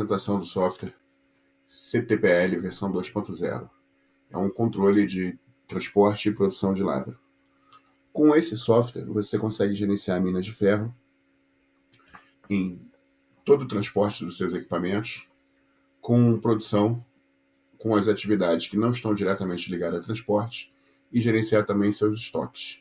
apresentação do software CTPL versão 2.0. É um controle de transporte e produção de lava. Com esse software, você consegue gerenciar minas de ferro em todo o transporte dos seus equipamentos, com produção, com as atividades que não estão diretamente ligadas a transporte, e gerenciar também seus estoques.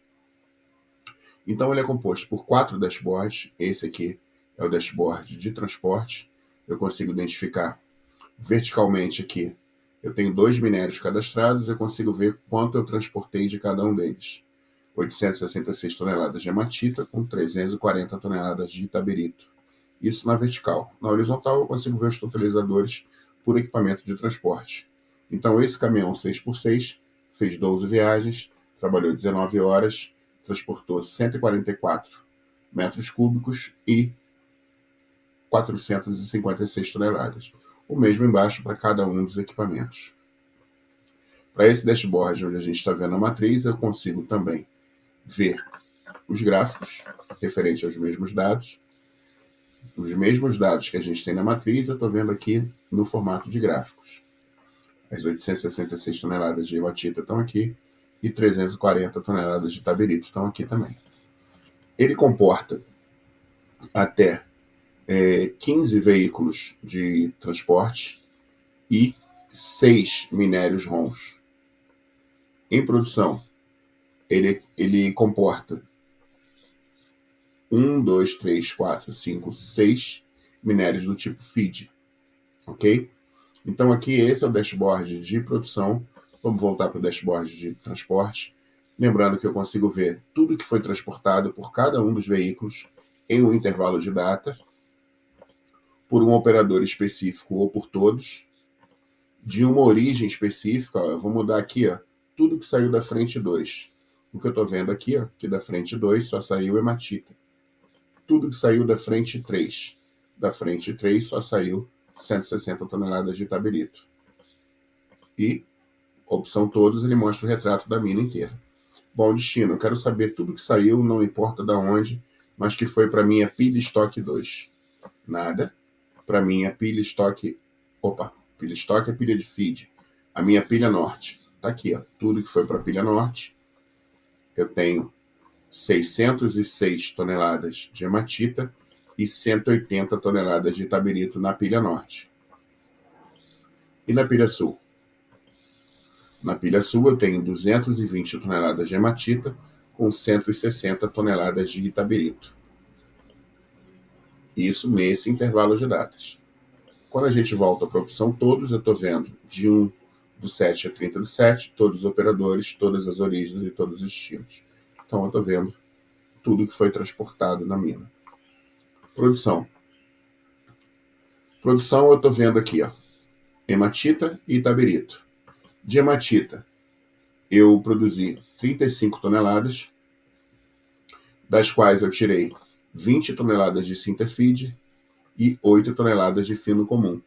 Então ele é composto por 4 dashboards. Esse aqui é o dashboard de transporte. Eu consigo identificar verticalmente aqui. Eu tenho 2 minérios cadastrados, eu consigo ver quanto eu transportei de cada um deles. 866 toneladas de hematita com 340 toneladas de itaberito. Isso na vertical. Na horizontal eu consigo ver os totalizadores por equipamento de transporte. Então esse caminhão 6x6 fez 12 viagens, trabalhou 19 horas, transportou 144 metros cúbicos e 456 toneladas. O mesmo embaixo para cada um dos equipamentos. Para esse dashboard onde a gente está vendo a matriz, eu consigo também ver os gráficos referentes aos mesmos dados. Os mesmos dados que a gente tem na matriz, eu estou vendo aqui no formato de gráficos. As 866 toneladas de hematita estão aqui e 340 toneladas de itaberito estão aqui também. Ele comporta até 15 veículos de transporte e 6 minérios ROMs. Em produção, ele comporta 1, 2, 3, 4, 5, 6 minérios do tipo feed. Ok? Então aqui esse é o dashboard de produção. Vamos voltar para o dashboard de transporte. Lembrando que eu consigo ver tudo que foi transportado por cada um dos veículos em um intervalo de data, por um operador específico ou por todos, de uma origem específica. Eu vou mudar aqui, tudo que saiu da frente 2. O que eu estou vendo aqui, que da frente 2 só saiu hematita. Tudo que saiu da frente 3. Da frente 3 só saiu 160 toneladas de itaberito. E, opção todos, ele mostra o retrato da mina inteira. Bom, destino, eu quero saber tudo que saiu, não importa de onde, mas que foi para minha pilha estoque 2. Nada. Para minha pilha estoque... pilha estoque é pilha de feed. A minha pilha norte. Tá aqui, tudo que foi para a pilha norte. Eu tenho 606 toneladas de hematita e 180 toneladas de itaberito na pilha norte. E na pilha sul? Na pilha sul eu tenho 220 toneladas de hematita com 160 toneladas de itaberito. Isso nesse intervalo de datas. Quando a gente volta para a opção todos, eu estou vendo de 1 do 7 a 30 do 7, todos os operadores, todas as origens e todos os destinos. Então eu estou vendo tudo que foi transportado na mina. Produção. Produção eu estou vendo aqui, hematita e itaberito. De hematita, eu produzi 35 toneladas, das quais eu tirei 20 toneladas de Sinterfeed e 8 toneladas de fino comum.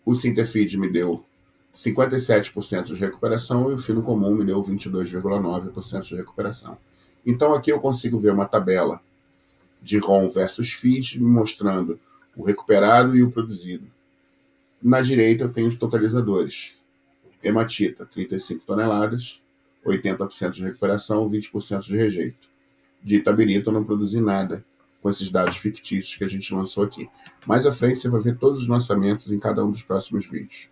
O Sinterfeed me deu 57% de recuperação e o fino comum me deu 22,9% de recuperação. Então aqui eu consigo ver uma tabela de ROM versus feed, me mostrando o recuperado e o produzido. Na direita eu tenho os totalizadores. Hematita, 35 toneladas, 80% de recuperação, 20% de rejeito. De itaberito eu não produzi nada com esses dados fictícios que a gente lançou aqui. Mais à frente você vai ver todos os lançamentos em cada um dos próximos vídeos.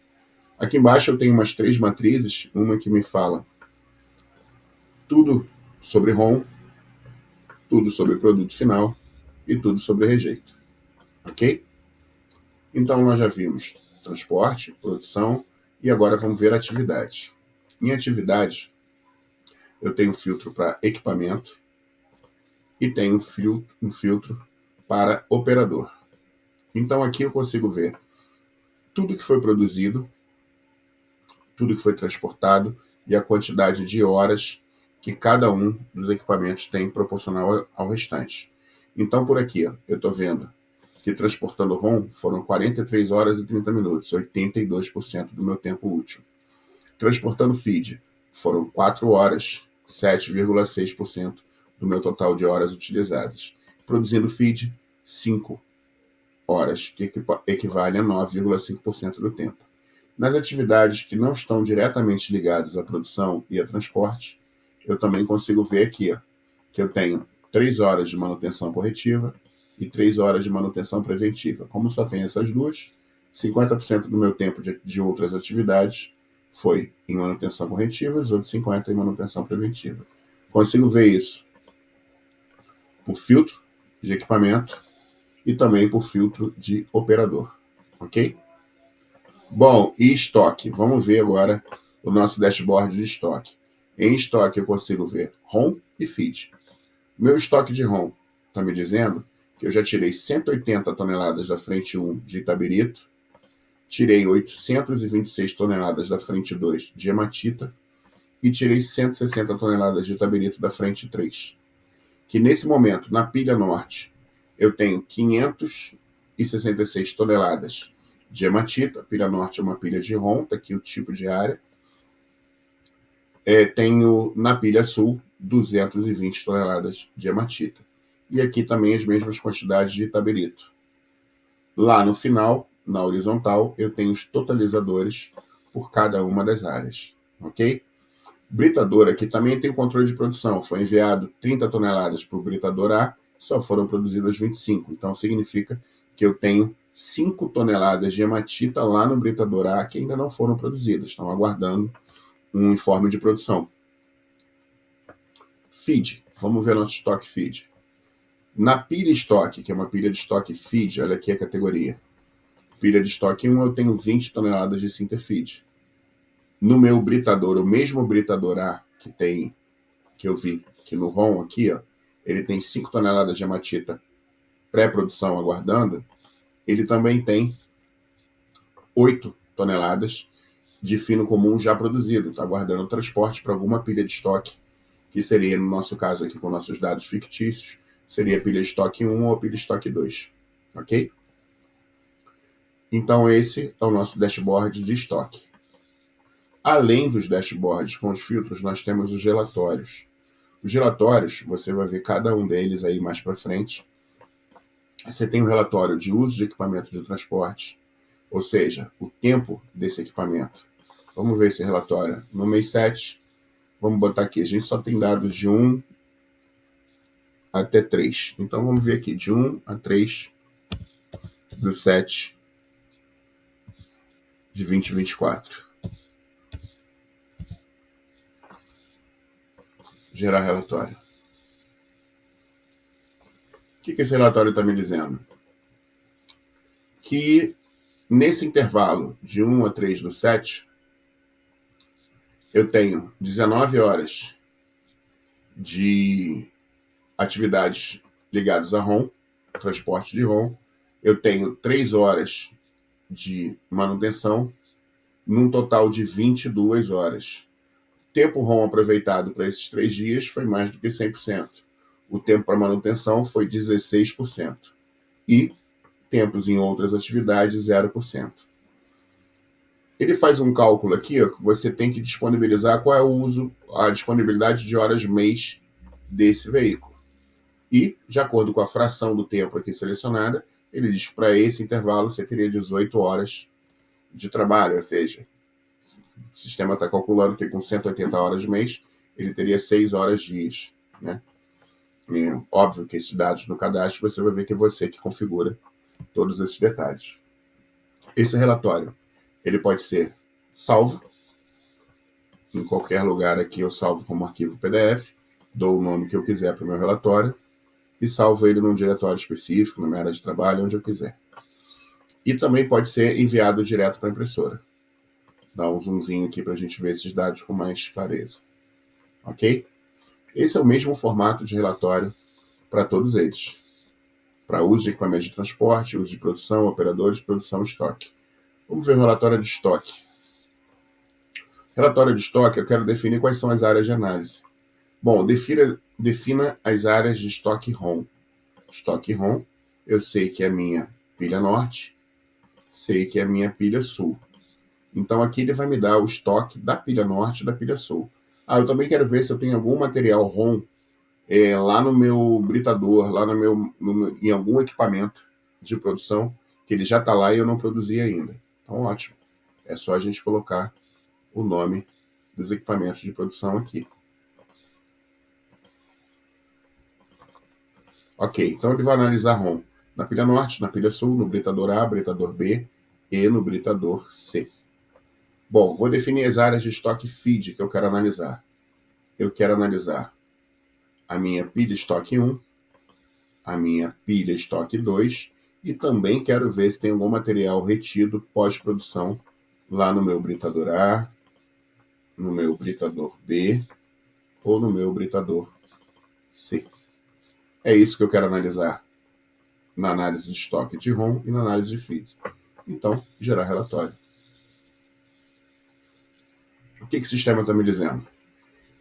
Aqui embaixo eu tenho umas 3 matrizes, uma que me fala tudo sobre ROM, tudo sobre produto final e tudo sobre rejeito. Ok? Então nós já vimos transporte, produção e agora vamos ver atividade. Em atividade, eu tenho filtro para equipamento e tenho um filtro para operador. Então aqui eu consigo ver tudo que foi produzido, tudo que foi transportado e a quantidade de horas que cada um dos equipamentos tem proporcional ao restante. Então por aqui eu estou vendo que transportando ROM foram 43 horas e 30 minutos, 82% do meu tempo útil. Transportando feed foram 4 horas, 7,6% do meu total de horas utilizadas. Produzindo feed, 5. horas, que equivale a 9,5% do tempo. Nas atividades que não estão diretamente ligadas à produção e a transporte, eu também consigo ver aqui, ó, que eu tenho 3 horas de manutenção corretiva e 3 horas de manutenção preventiva. Como só tem essas duas, 50% do meu tempo de outras atividades foi em manutenção corretiva, os outros 50% em manutenção preventiva. Consigo ver isso por filtro de equipamento e também por filtro de operador, ok? Bom, e estoque? Vamos ver agora o nosso dashboard de estoque. Em estoque eu consigo ver ROM e feed. Meu estoque de ROM está me dizendo que eu já tirei 180 toneladas da frente 1 de Itabirito, tirei 826 toneladas da frente 2 de hematita e tirei 160 toneladas de Itabirito da frente 3. Que nesse momento, na pilha norte, eu tenho 566 toneladas de hematita. A pilha norte é uma pilha de ROM, tá aqui o tipo de área. Tenho na pilha sul 220 toneladas de hematita. E aqui também as mesmas quantidades de Itabirito. Lá no final, na horizontal, eu tenho os totalizadores por cada uma das áreas, ok? Britador aqui também tem o controle de produção. Foi enviado 30 toneladas para o britador A, só foram produzidas 25. Então significa que eu tenho 5 toneladas de hematita lá no britador A que ainda não foram produzidas. Estão aguardando um informe de produção. Feed. Vamos ver nosso estoque feed. Na pilha estoque, que é uma pilha de estoque feed, olha aqui a categoria. Pilha de estoque 1, eu tenho 20 toneladas de Sinterfeed. No meu britador, o mesmo britador A que eu vi que no ROM aqui, ó, ele tem 5 toneladas de hematita pré-produção aguardando, ele também tem 8 toneladas de fino comum já produzido, está aguardando o transporte para alguma pilha de estoque, que seria, no nosso caso aqui com nossos dados fictícios, seria a pilha de estoque 1 ou a pilha de estoque 2, ok? Então esse é o nosso dashboard de estoque. Além dos dashboards com os filtros, nós temos os relatórios. Os relatórios, você vai ver cada um deles aí mais para frente. Você tem um relatório de uso de equipamento de transporte, ou seja, o tempo desse equipamento. Vamos ver esse relatório. No mês 7, vamos botar aqui, a gente só tem dados de 1 até 3. Então vamos ver aqui, de 1 a 3 do 7 de 2024. Gerar relatório. O que esse relatório está me dizendo? Que nesse intervalo de 1 a 3 do 7, eu tenho 19 horas de atividades ligadas a ROM, transporte de ROM. Eu tenho 3 horas de manutenção, num total de 22 horas. O tempo ROM aproveitado para esses 3 dias foi mais do que 100%. O tempo para manutenção foi 16%. E tempos em outras atividades, 0%. Ele faz um cálculo aqui, ó, que você tem que disponibilizar qual é o uso, a disponibilidade de horas mês desse veículo. E, de acordo com a fração do tempo aqui selecionada, ele diz que para esse intervalo você teria 18 horas de trabalho, ou seja, o sistema está calculando que com 180 horas de mês, ele teria 6 horas dias, né? É óbvio que esses dados no cadastro você vai ver que é você que configura todos esses detalhes. Esse relatório, ele pode ser salvo em qualquer lugar aqui, eu salvo como arquivo PDF, dou o nome que eu quiser para o meu relatório e salvo ele num diretório específico, na minha área de trabalho, onde eu quiser. E também pode ser enviado direto para a impressora. Dá um zoomzinho aqui para a gente ver esses dados com mais clareza. Ok? Esse é o mesmo formato de relatório para todos eles. Para uso de equipamentos de transporte, uso de produção, operadores, produção e estoque. Vamos ver o relatório de estoque. Relatório de estoque, eu quero definir quais são as áreas de análise. Bom, defina as áreas de estoque ROM. Estoque ROM, eu sei que é a minha pilha norte, sei que é a minha pilha sul. Então aqui ele vai me dar o estoque da pilha norte e da pilha sul. Eu também quero ver se eu tenho algum material ROM lá no meu britador, lá em algum equipamento de produção que ele já está lá e eu não produzi ainda. Então, ótimo. É só a gente colocar o nome dos equipamentos de produção aqui. Ok, então ele vai analisar ROM na pilha norte, na pilha sul, no britador A, britador B e no britador C. Bom, vou definir as áreas de estoque feed que eu quero analisar. Eu quero analisar a minha pilha estoque 1, a minha pilha estoque 2 e também quero ver se tem algum material retido pós-produção lá no meu britador A, no meu britador B ou no meu britador C. É isso que eu quero analisar na análise de estoque de ROM e na análise de feed. Então, gerar relatório. O que o sistema está me dizendo?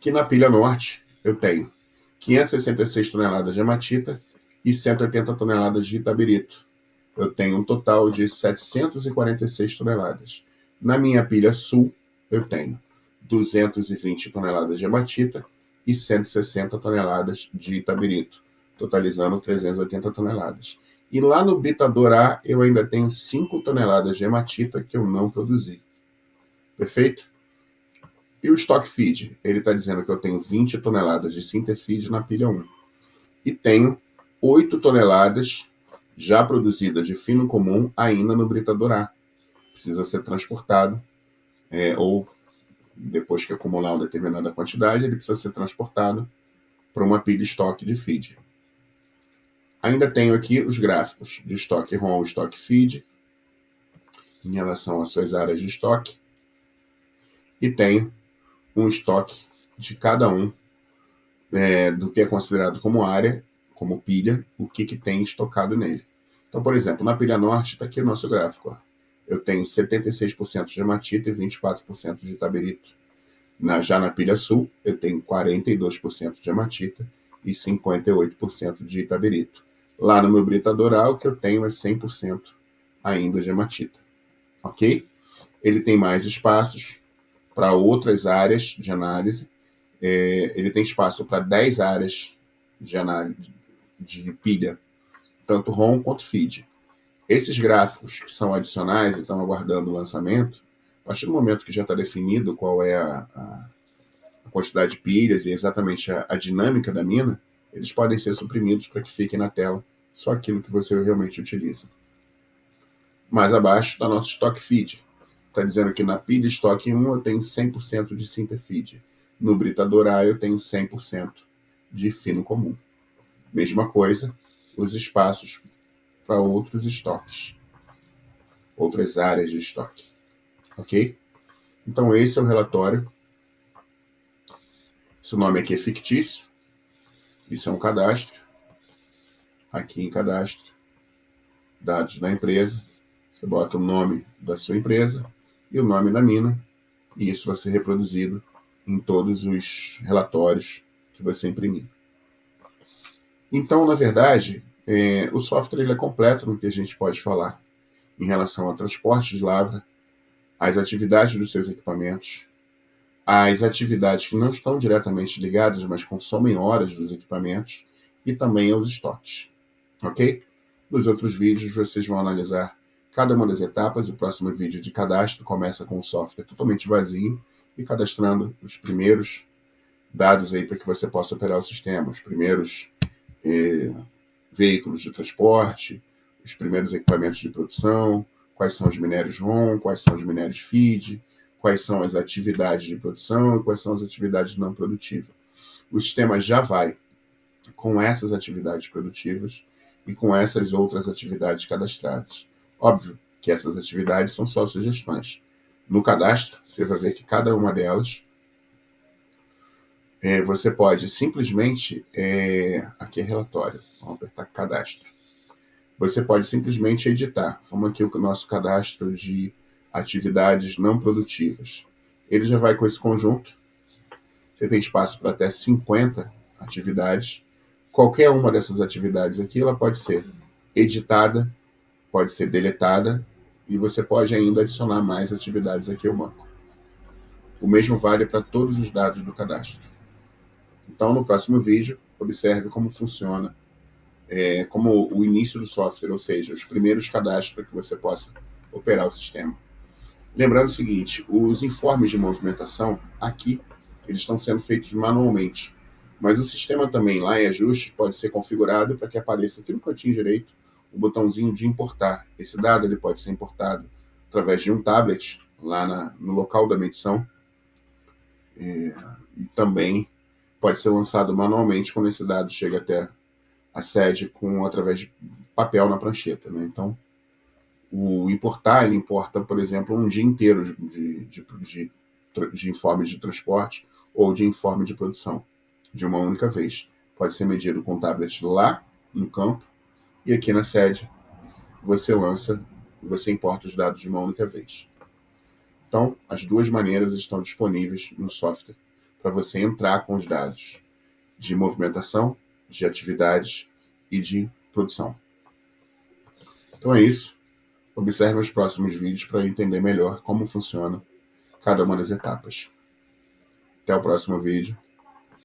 Que na pilha norte eu tenho 566 toneladas de hematita e 180 toneladas de itabirito. Eu tenho um total de 746 toneladas. Na minha pilha sul, eu tenho 220 toneladas de hematita e 160 toneladas de itabirito, totalizando 380 toneladas. E lá no britador A, eu ainda tenho 5 toneladas de hematita que eu não produzi. Perfeito? E o stock feed? Ele está dizendo que eu tenho 20 toneladas de Sinterfeed na pilha 1. E tenho 8 toneladas já produzidas de fino comum ainda no britador A. Precisa ser transportado, ou depois que acumular uma determinada quantidade, ele precisa ser transportado para uma pilha estoque de feed. Ainda tenho aqui os gráficos de estoque ROM e estoque feed em relação às suas áreas de estoque. E tenho um estoque de cada um do que é considerado como área, como pilha, o que tem estocado nele. Então, por exemplo, na pilha norte está aqui o nosso gráfico. Ó. Eu tenho 76% de hematita e 24% de itabirito. Já na pilha sul, eu tenho 42% de hematita e 58% de itabirito. Lá no meu britador A, o que eu tenho é 100% ainda de hematita. Ok? Ele tem mais espaços para outras áreas de análise. Ele tem espaço para 10 áreas de análise de pilha, tanto ROM quanto feed. Esses gráficos que são adicionais e estão aguardando o lançamento, a partir do momento que já está definido qual é a quantidade de pilhas e exatamente a dinâmica da mina, eles podem ser suprimidos para que fique na tela só aquilo que você realmente utiliza. Mais abaixo está nosso stock feed. Está dizendo que na pilha estoque 1 eu tenho 100% de Sinterfeed. No britador A eu tenho 100% de fino comum. Mesma coisa, os espaços para outros estoques, outras áreas de estoque. Ok? Então esse é o relatório. Esse nome aqui é fictício. Isso é um cadastro. Aqui em cadastro, dados da empresa. Você bota o nome da sua empresa e o nome da mina. E isso vai ser reproduzido em todos os relatórios que você imprimir. Então, na verdade, o software ele é completo no que a gente pode falar em relação ao transporte de lavra, às atividades dos seus equipamentos, às atividades que não estão diretamente ligadas, mas consomem horas dos equipamentos, e também aos estoques. Ok? Nos outros vídeos vocês vão analisar cada uma das etapas. O próximo vídeo de cadastro começa com o software totalmente vazio e cadastrando os primeiros dados aí para que você possa operar o sistema, os primeiros veículos de transporte, os primeiros equipamentos de produção, quais são os minérios ROM, quais são os minérios feed, quais são as atividades de produção e quais são as atividades não produtivas. O sistema já vai com essas atividades produtivas e com essas outras atividades cadastradas. Óbvio que essas atividades são só sugestões. No cadastro, você vai ver que cada uma delas você pode simplesmente... aqui é relatório. Vamos apertar cadastro. Você pode simplesmente editar. Vamos aqui o nosso cadastro de atividades não produtivas. Ele já vai com esse conjunto. Você tem espaço para até 50 atividades. Qualquer uma dessas atividades aqui, ela pode ser editada, pode ser deletada, e você pode ainda adicionar mais atividades aqui ao banco. O mesmo vale para todos os dados do cadastro. Então, no próximo vídeo, observe como funciona como o início do software, ou seja, os primeiros cadastros para que você possa operar o sistema. Lembrando o seguinte, os informes de movimentação aqui, eles estão sendo feitos manualmente, mas o sistema também lá em ajustes pode ser configurado para que apareça aqui no cantinho direito o botãozinho de importar. Esse dado ele pode ser importado através de um tablet lá no local da medição, e também pode ser lançado manualmente quando esse dado chega até a sede através de papel na prancheta. Né? Então, o importar, ele importa, por exemplo, um dia inteiro de informe de transporte ou de informe de produção, de uma única vez. Pode ser medido com tablet lá no campo e aqui na sede você importa os dados de uma única vez. Então, as duas maneiras estão disponíveis no software para você entrar com os dados de movimentação, de atividades e de produção. Então é isso. Observe os próximos vídeos para entender melhor como funciona cada uma das etapas. Até o próximo vídeo.